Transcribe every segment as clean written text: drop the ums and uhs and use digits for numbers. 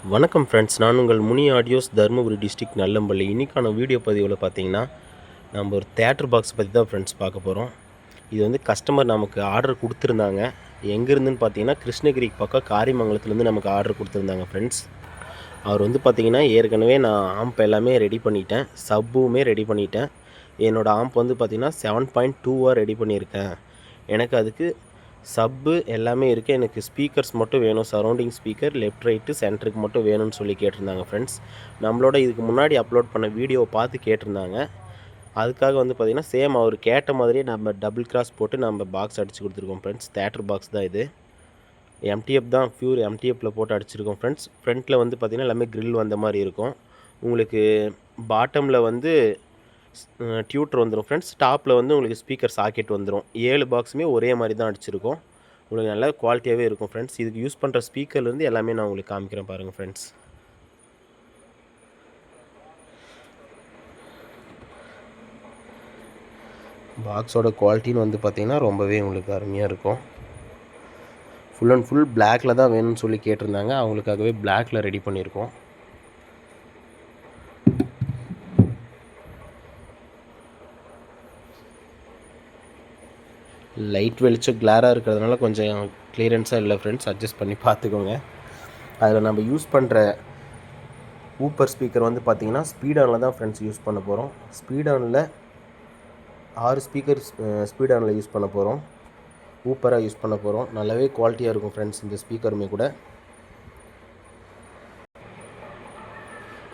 வணக்கம் ஃப்ரெண்ட்ஸ், நான் உங்கள் முனி ஆடியோஸ், தருமபுரி டிஸ்ட்ரிக்ட் நல்லம்பள்ளி. இன்றைக்கான வீடியோ பதிவில் பார்த்தீங்கன்னா நம்ம ஒரு தேட்டர் பாக்ஸ் பற்றி தான் ஃப்ரெண்ட்ஸ் பார்க்க போகிறோம். இது வந்து கஸ்டமர் நமக்கு ஆர்டர் கொடுத்துருந்தாங்க. எங்கேருந்துன்னு பார்த்தீங்கன்னா கிருஷ்ணகிரி பக்கம் காரிமங்கலத்துலேருந்து நமக்கு ஆர்டர் கொடுத்துருந்தாங்க ஃப்ரெண்ட்ஸ். அவர் வந்து பார்த்திங்கன்னா ஏற்கனவே நான் ஆம்ப் எல்லாமே ரெடி பண்ணிட்டேன், சப்புமே ரெடி பண்ணிட்டேன். என்னோடய ஆம்ப் வந்து பார்த்திங்கன்னா 7.2 ரெடி பண்ணியிருக்கேன். எனக்கு அதுக்கு சப்பு எல்லாமே இருக்குது. எனக்கு ஸ்பீக்கர்ஸ் மட்டும் வேணும், சரௌண்டிங் ஸ்பீக்கர் லெஃப்ட் ரைட்டு சென்டருக்கு மட்டும் வேணும்னு சொல்லி கேட்டிருந்தாங்க ஃப்ரெண்ட்ஸ். நம்மளோட இதுக்கு முன்னாடி அப்லோட் பண்ண வீடியோவை பார்த்து கேட்டிருந்தாங்க. அதுக்காக வந்து பார்த்திங்கன்னா சேம் அவர் கேட்ட மாதிரியே நம்ம டபுள் கிராஸ் போட்டு நம்ம பாக்ஸ் அடித்து கொடுத்துருக்கோம் ஃப்ரெண்ட்ஸ். தேட்டர் பாக்ஸ் தான் இது. எம்டிஎஃப் தான், பியூர் எம்டிஎஃப்பில் போட்டு அடிச்சிருக்கோம் ஃப்ரெண்ட்ஸ். ஃப்ரண்ட்டில் வந்து பார்த்திங்கன்னா எல்லாமே க்ரில் வந்த மாதிரி இருக்கும். உங்களுக்கு பாட்டமில் வந்து டியூட்டர் வந்துடும் ஃப்ரெண்ட்ஸ். டாப்பில் வந்து உங்களுக்கு ஸ்பீக்கர் சாக்கெட் வந்துடும். 7 பாக்ஸுமே ஒரே மாதிரி தான் அடிச்சிருக்கோம். உங்களுக்கு நல்லா குவாலிட்டியாகவே இருக்கும் ஃப்ரெண்ட்ஸ். இதுக்கு யூஸ் பண்ணுற ஸ்பீக்கர்லேருந்து எல்லாமே நான் உங்களுக்கு காமிக்கிறேன் பாருங்கள் ஃப்ரெண்ட்ஸ். பாக்ஸோட குவாலிட்டின்னு வந்து பார்த்திங்கன்னா ரொம்பவே உங்களுக்கு அருமையாக இருக்கும். ஃபுல் அண்ட் ஃபுல் பிளாக்கில் தான் வேணும்னு சொல்லி கேட்டிருந்தாங்க. அவங்களுக்காகவே பிளாக்கில் ரெடி பண்ணியிருக்கோம். லைட் வெளிச்சம் கிளாராக இருக்கிறதுனால கொஞ்சம் கிளியரன்ஸாக இல்லை ஃப்ரெண்ட்ஸ், அட்ஜஸ்ட் பண்ணி பார்த்துக்கோங்க. அதில் நம்ம யூஸ் பண்ணுற ஊப்பர் ஸ்பீக்கர் வந்து பார்த்திங்கன்னா ஸ்பீடானில் தான் ஃப்ரெண்ட்ஸ் யூஸ் பண்ண போகிறோம். ஸ்பீடானில் 6 ஸ்பீக்கர் ஸ்பீடானில் யூஸ் பண்ண போகிறோம். ஊப்பராக யூஸ் பண்ண போகிறோம். நல்லாவே குவாலிட்டியாக இருக்கும் ஃப்ரெண்ட்ஸ் இந்த ஸ்பீக்கருமே கூட.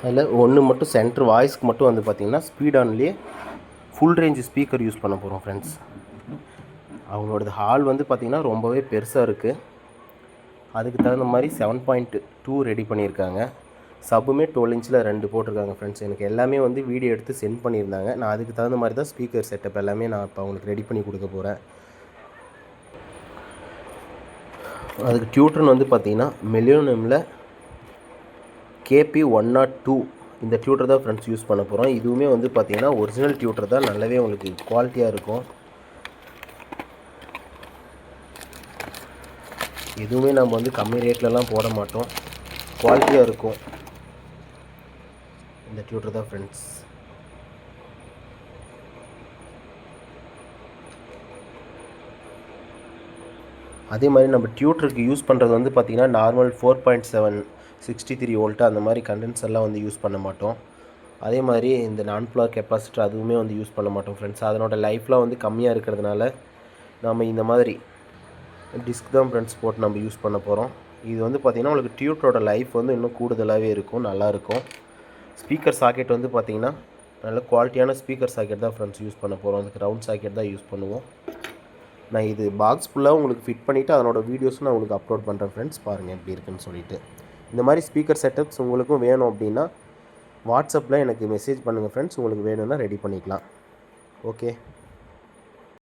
அதில் ஒன்று மட்டும் சென்ட்ரு வாய்ஸ்க்கு மட்டும் வந்து பார்த்திங்கன்னா ஸ்பீடான்லேயே ஃபுல் ரேஞ்ச் ஸ்பீக்கர் யூஸ் பண்ண போகிறோம் ஃப்ரெண்ட்ஸ். அவங்களோடது ஹால் வந்து பார்த்திங்கன்னா ரொம்பவே பெருசாக இருக்குது. அதுக்கு தகுந்த மாதிரி 7.2 ரெடி பண்ணியிருக்காங்க. சப்புமே 12 இன்ச்சில் 2 போட்டிருக்காங்க ஃப்ரெண்ட்ஸ். எனக்கு எல்லாமே வந்து வீடியோ எடுத்து சென்ட் பண்ணியிருந்தாங்க. நான் அதுக்கு தகுந்த மாதிரி தான் ஸ்பீக்கர் செட்டப் எல்லாமே நான் இப்போ அவங்களுக்கு ரெடி பண்ணி கொடுக்க போகிறேன். அதுக்கு டியூட்டர்னு வந்து பார்த்திங்கன்னா மில்லியோனியமில் KP102 இந்த டியூட்டர் தான் ஃப்ரெண்ட்ஸ் யூஸ் பண்ண போகிறோம். இதுவுமே வந்து பார்த்திங்கன்னா ஒரிஜினல் டியூட்டர் தான், நல்லாவே உங்களுக்கு குவாலிட்டியாக இருக்கும். எதுவுமே நம்ம வந்து கம்மி ரேட்லலாம் போட மாட்டோம், குவாலிட்டியாக இருக்கும் இந்த டியூட்டர் தான் ஃப்ரெண்ட்ஸ். அதே மாதிரி நம்ம டியூட்டருக்கு யூஸ் பண்ணுறது வந்து பார்த்திங்கன்னா நார்மல் 4.7 63 வோல்ட்டு அந்த மாதிரி கண்டென்ஸ் எல்லாம் வந்து யூஸ் பண்ண மாட்டோம். அதே மாதிரி இந்த நான்-ஃப்ளார் கெப்பாசிட்டர் அதுவுமே வந்து யூஸ் பண்ண மாட்டோம் ஃப்ரெண்ட்ஸ். அதனோட லைஃப்லாம் வந்து கம்மியாக இருக்கிறதுனால நம்ம இந்த மாதிரி டிஸ்க் தான் ஃப்ரெண்ட்ஸ் போட்டு நம்ம யூஸ் பண்ண போகிறோம். இது வந்து பார்த்திங்கன்னா உங்களுக்கு டியூட்டரோட லைஃப் வந்து இன்னும் கூடுதலாகவே இருக்கும், நல்லாயிருக்கும். ஸ்பீக்கர் சாக்கெட் வந்து பார்த்திங்கன்னா நல்ல குவாலிட்டியான ஸ்பீக்கர் சாக்கெட் தான் ஃப்ரெண்ட்ஸ் யூஸ் பண்ண போகிறோம். அதுக்கு ரவுண்ட் சாக்கெட் தான் யூஸ் பண்ணுவோம். நான் இது பாக்ஸ் ஃபுல்லாக உங்களுக்கு ஃபிட் பண்ணிவிட்டு அதனோட வீடியோஸும் நான் உங்களுக்கு அப்லோட் பண்ணுறேன் ஃப்ரெண்ட்ஸ். பாருங்கள் எப்படி இருக்குன்னு சொல்லிவிட்டு. இந்த மாதிரி ஸ்பீக்கர் செட்டப்ஸ் உங்களுக்கும் வேணும் அப்படின்னா வாட்ஸ்அப்பில் எனக்கு மெசேஜ் பண்ணுங்கள் ஃப்ரெண்ட்ஸ். உங்களுக்கு வேணும்னா ரெடி பண்ணிக்கலாம். ஓகே.